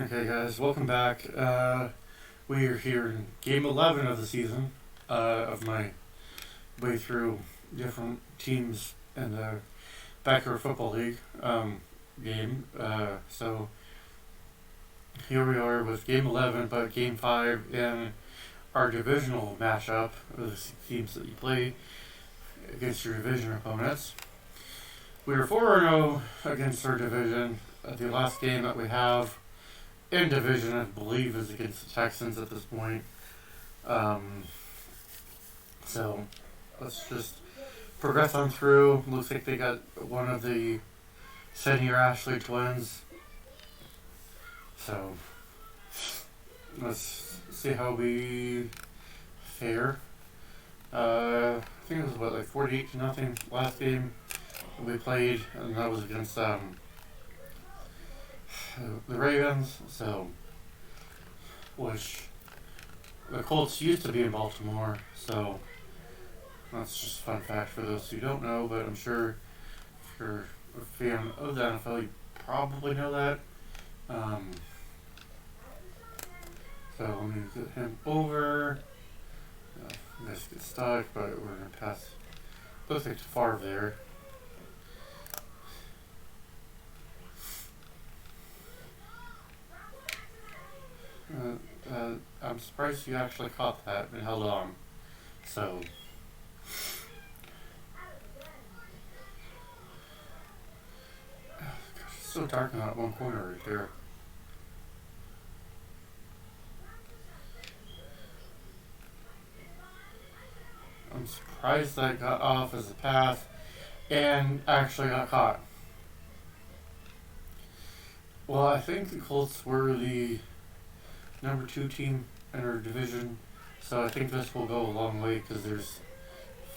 Okay, guys, welcome back. We are here in game 11 of the season of my way through different teams in the Backyard Football League game. So here we are with game 11, but game 5 in our divisional matchup of the teams that you play against your division opponents. We are 4-0 against our division. The last game that we have in division, I believe, is against the Texans at this point. So let's just progress on through. Looks like they got one of the senior Ashley twins. So let's see how we fare. I think it was like 48-0 last game we played, and that was against the Ravens. So, which the Colts used to be in Baltimore. So that's just a fun fact for those who don't know. But I'm sure if you're a fan of the NFL, you probably know that. So let me get him over. You guys get stuck, but we're going to pass. Looks like Favre there. I'm surprised you actually caught that and held on. So, it's so dark in that one corner right there. I'm surprised that got off as a pass and actually got caught. Well, I think the Colts were the number 2 team in our division, so I think this will go a long way because there's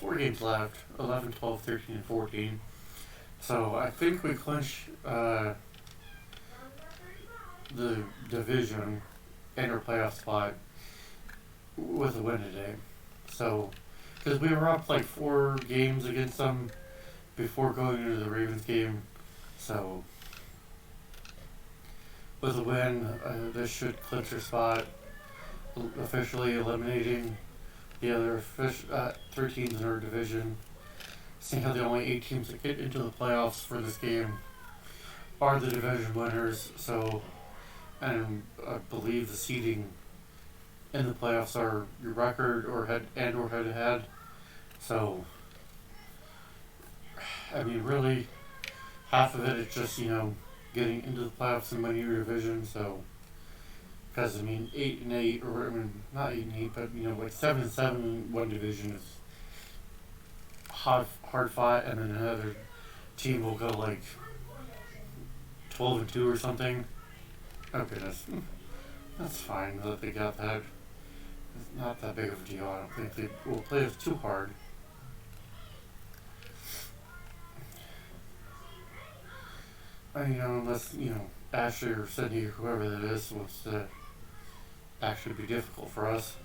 4 games left, 11, 12, 13, and 14. So I think we clinch the division and our playoff spot with a win today. So, because we were up like 4 games against them before going into the Ravens game, so with a win, this should clinch our spot, officially eliminating the other 3 teams in our division. Seeing how the only 8 teams that get into the playoffs for this game are the division winners. So, and I believe the seeding in the playoffs are your record or head to head. So, I mean, really, half of it is just getting into the playoffs and winning your division. So, because 8-8, or not 8-8, but like 7-7 in one division is hard fought, and then another team will go like 12-2 or something. Oh goodness, that's fine that they got that. It's not that big of a deal. I don't think they will play us too hard. Unless, Ashley or Sydney or whoever that is wants to actually be difficult for us.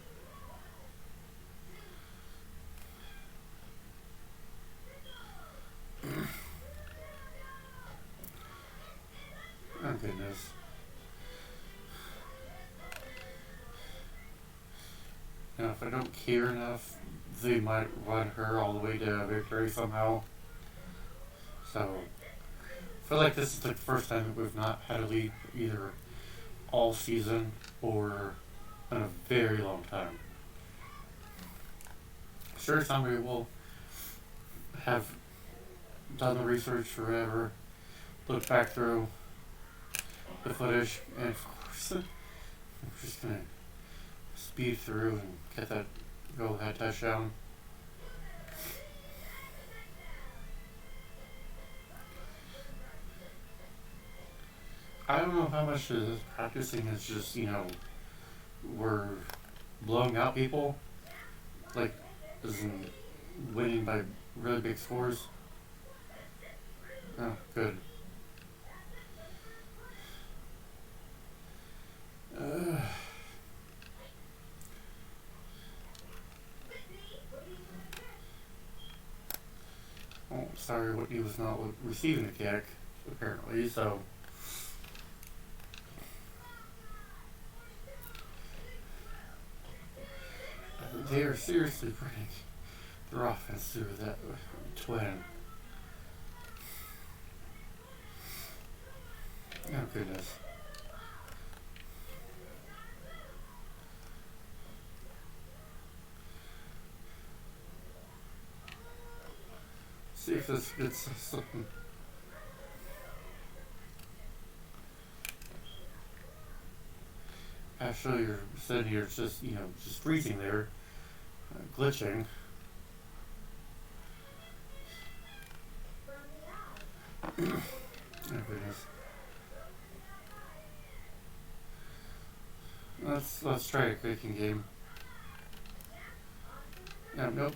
Oh goodness. If I don't care enough, they might run her all the way to victory somehow. So, I feel like this is the first time that we've not had a lead either all season or in a very long time. Sure, somebody will have done the research forever, looked back through the footage, and of course, I'm just going to speed through and get that go-ahead touchdown. I don't know how much of this practicing is just, we're blowing out people, like, as in winning by really big scores. Oh, good. Oh, sorry, Whitney was not receiving the kick, apparently, so They are seriously running their offense through that twin. Oh, goodness. See if this gets something. Actually, you're sitting here just, just freezing there, glitching. Oh, goodness. Let's try a kicking game. No, nope.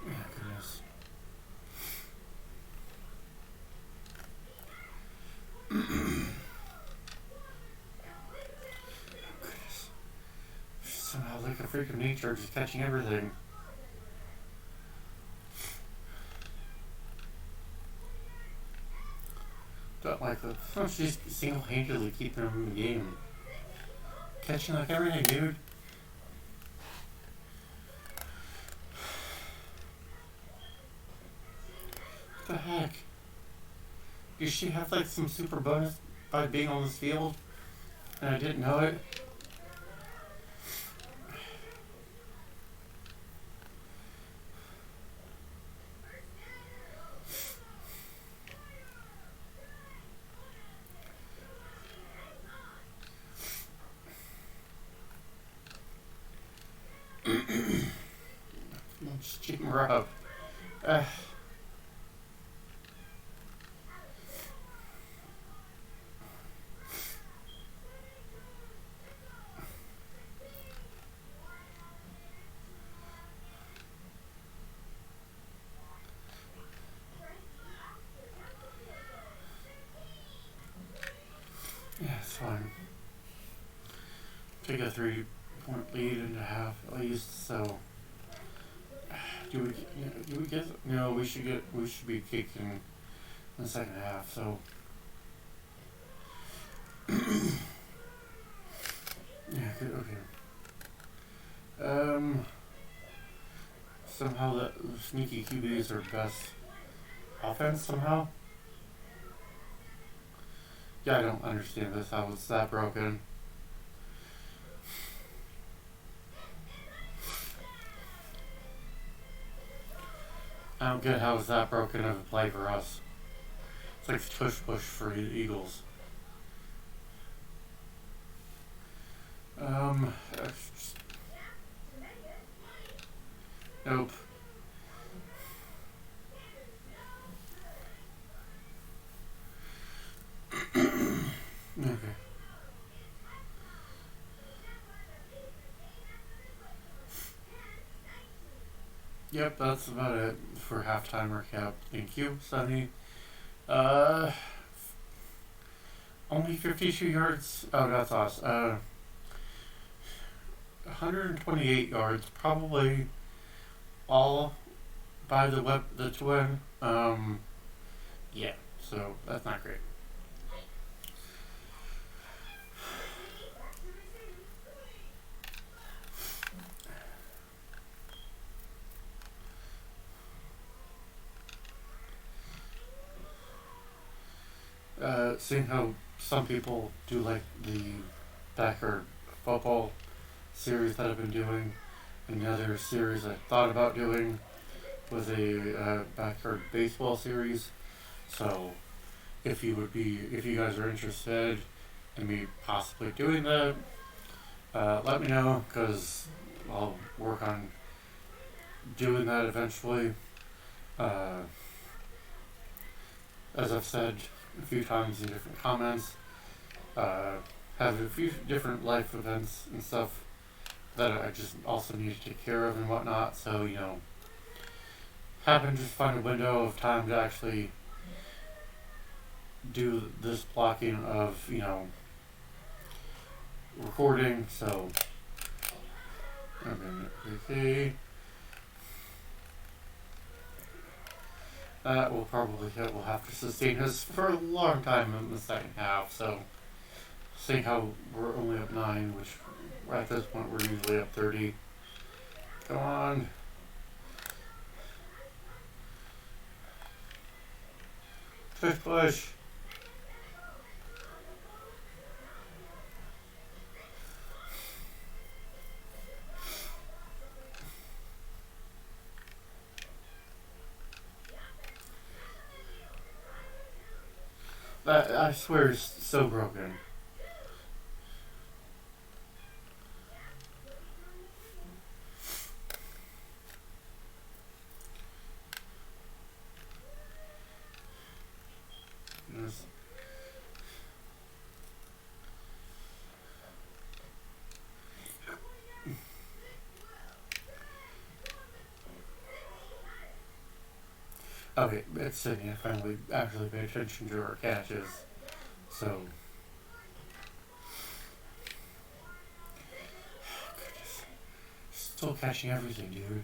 Oh, goodness. Goodness. Somehow like a freak of nature just catching everything. Don't like the. She's single-handedly keeping them in the game. Catching like everything, dude. What the heck? Does she have like some super bonus by being on this field? And I didn't know it? I'm just cheating her up. Yeah, it's fine. Take a 3-point lead and a half at least. So, do we get? No, we should be kicking in the second half. So, yeah, good. Okay. Somehow the sneaky QBs are best offense. Somehow. Yeah, I don't understand this. How it's that broken. I don't get how it's that broken of a play for us. It's like tush push for the Eagles. Nope. Okay. Yep, that's about it for halftime recap. Thank you, Sonny. Uh, only 52 yards. Oh, that's awesome. 128 yards, probably all by the twin. Yeah, so that's not great. Seeing how some people do like the backyard football series that I've been doing, and the other series I thought about doing was a backyard baseball series. So, if you guys are interested in me possibly doing that, let me know because I'll work on doing that eventually. As I've said a few times in different comments, have a few different life events and stuff that I just also need to take care of and whatnot. So, happen to just find a window of time to actually do this blocking of, recording, so okay. That will have to sustain us for a long time in the second half. So, seeing how we're only up 9, which at this point we're usually up 30. Come on. Push. That, I swear, is so broken. Goodness. Okay, it's Sydney. I finally actually pay attention to her catches. So, goodness. Still catching everything, dude.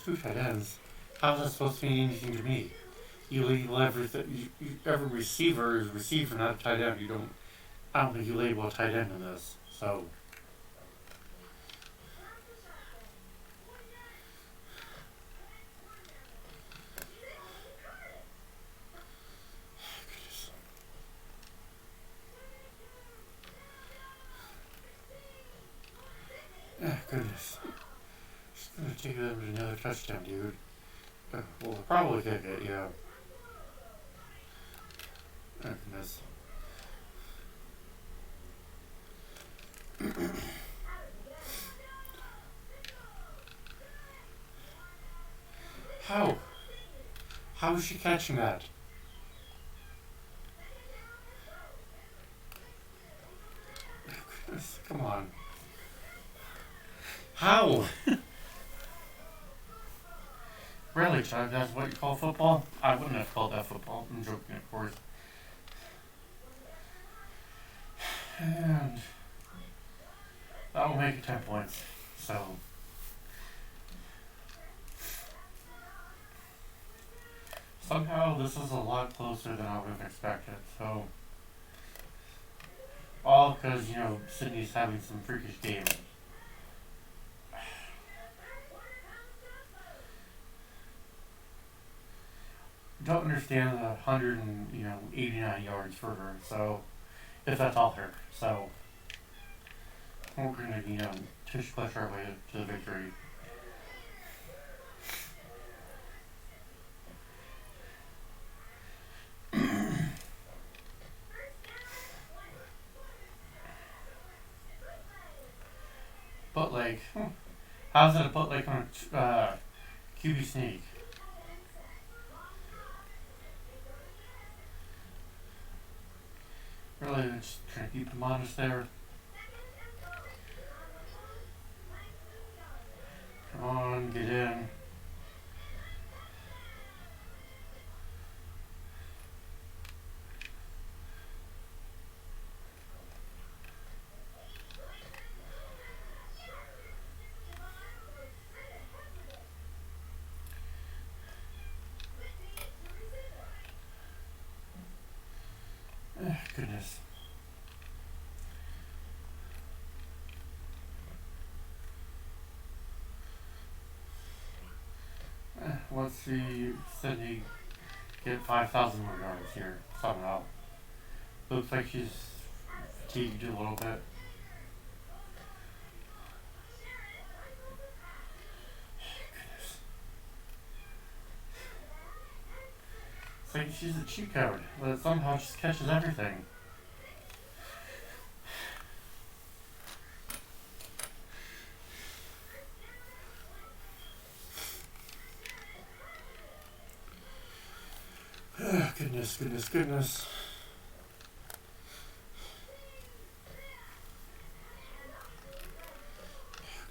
2 tight ends. How's that supposed to mean anything to me? You label everything. Every receiver is a receiver, not a tight end. You don't. I don't think you label a tight end in this. So. Goodness. Just gonna take them to another touchdown, dude. Well, they'll probably kick it, yeah. Oh, goodness. How? How is she catching that? Oh, goodness. Come on. How? Really, Chuck? That's what you call football? I wouldn't have called that football. I'm joking, of course. And that will make it 10 points. So. Somehow this is a lot closer than I would have expected. So. All because, Sydney's having some freakish game. Don't understand the 189 yards for her, so if that's all her. So we're gonna, tush push our way to the victory. But how's it a bootleg on a QB sneak? Really, just trying to keep them honest there. Come on, get in. Goodness. Let's see Sydney get 5,000 more yards here somehow. Looks like she's fatigued a little bit. Goodness. It's like she's a cheat code that somehow just catches everything. Goodness.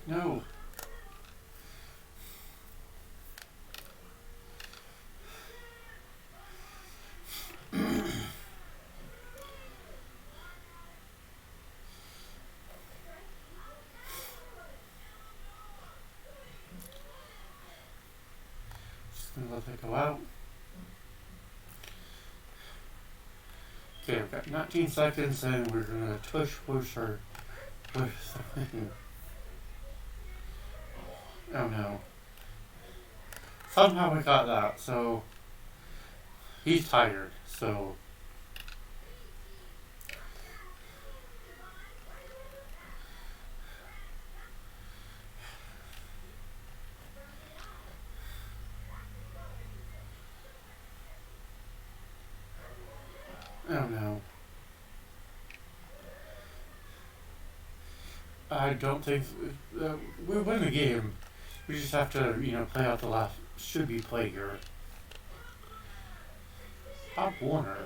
No. Just gonna let that go out. Okay, we've got 19 seconds and we're gonna push our push. Oh no. Somehow we got that, so he's tired, so oh no. I don't think we win the game. We just have to, play out the last should be play here. Pop Warner.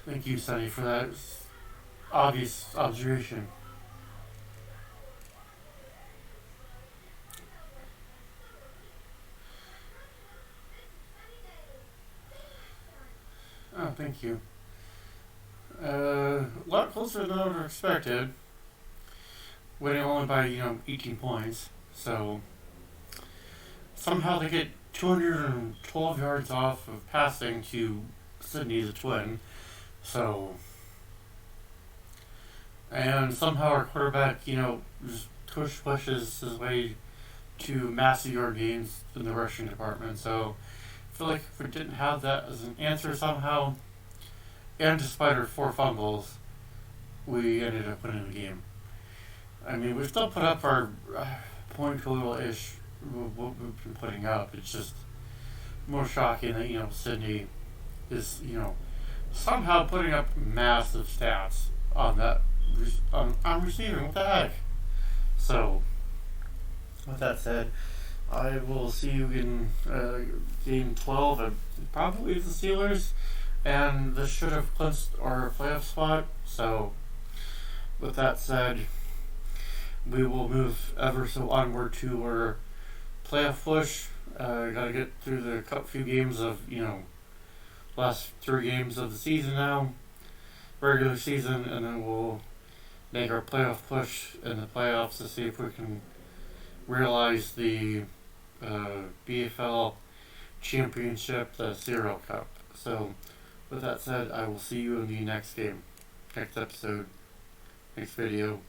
Thank you, Sonny, for that obvious observation. Oh, thank you. A lot closer than I would have expected. Winning only by, 18 points. So, somehow they get 212 yards off of passing to Sydney the Twin. So, and somehow our quarterback, just pushes his way to massive yard gains in the rushing department. So, I feel like if we didn't have that as an answer somehow, and despite our 4 fumbles, we ended up winning the game. I mean, we still put up our point total-ish, what we've been putting up. It's just more shocking that, Sydney is, somehow putting up massive stats on that, on receiving. What the heck? So, with that said, I will see you in game 12 and probably the Steelers, and this should have clinched our playoff spot. So, with that said, we will move ever so onward to our playoff push. Gotta get through the few games of, last 3 games of the season now, regular season, and then we'll make our playoff push in the playoffs to see if we can realize the BFL championship, the Cereal Cup. So, with that said, I will see you in the next game, next episode, next video.